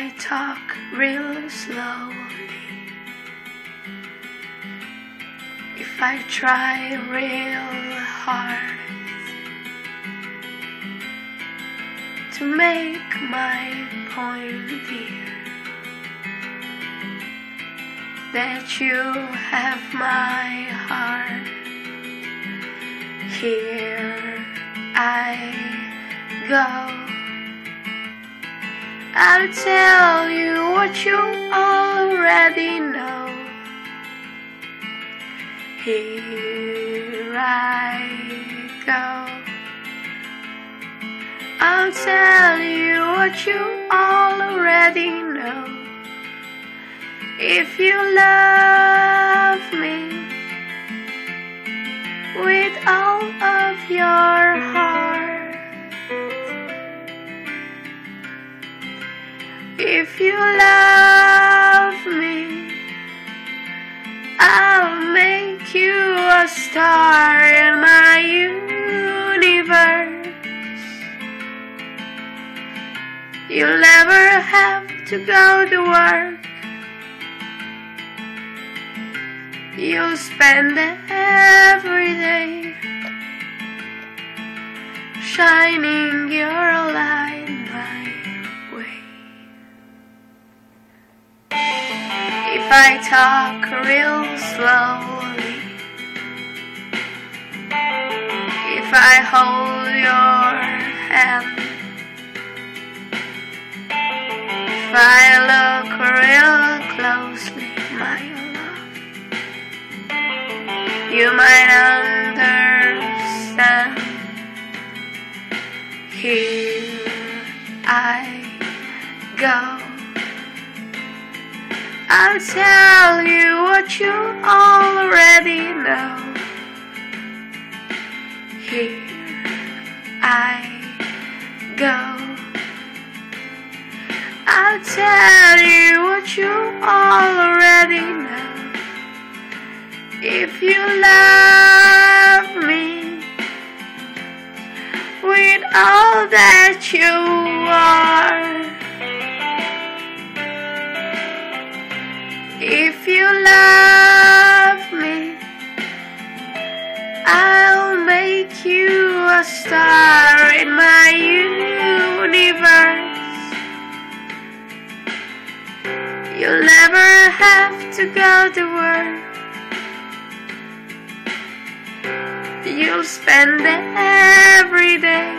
I talk real slowly, if I try real hard to make my point here, that you have my heart, here I go. I'll tell you what you already know. Here I go. I'll tell you what you already know. If you love me with all of your heart, if you love me, I'll make you a star in my universe. You'll never have to go to work. You'll spend every day shining your light my way. If I talk real slowly, if I hold your hand, if I look real closely, my love, you might understand. Here I go. I'll tell you what you already know. Here I go. I'll tell you what you already know. If you love me with all that you are, if you love me, I'll make you a star in my universe. You'll never have to go to work. You'll spend every day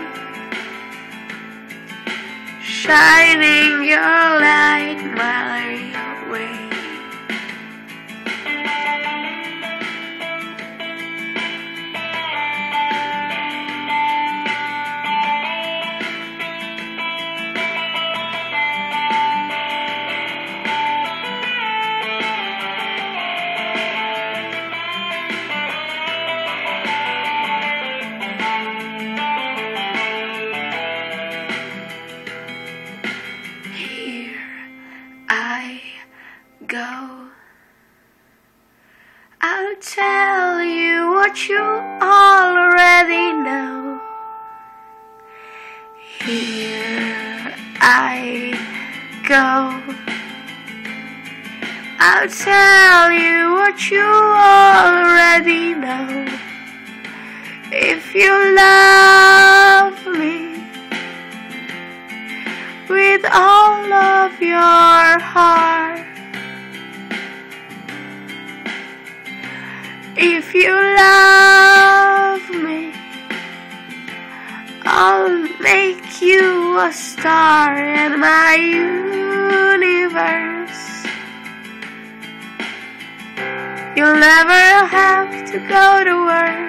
shining your light my way. I go. I'll tell you what you already know. Here I go. I'll tell you what you already know. If you love me with all of your heart, if you love me, I'll make you a star in my universe. You'll never have to go to work.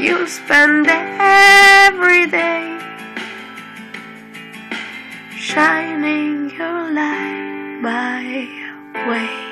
You'll spend every day shining your light my way.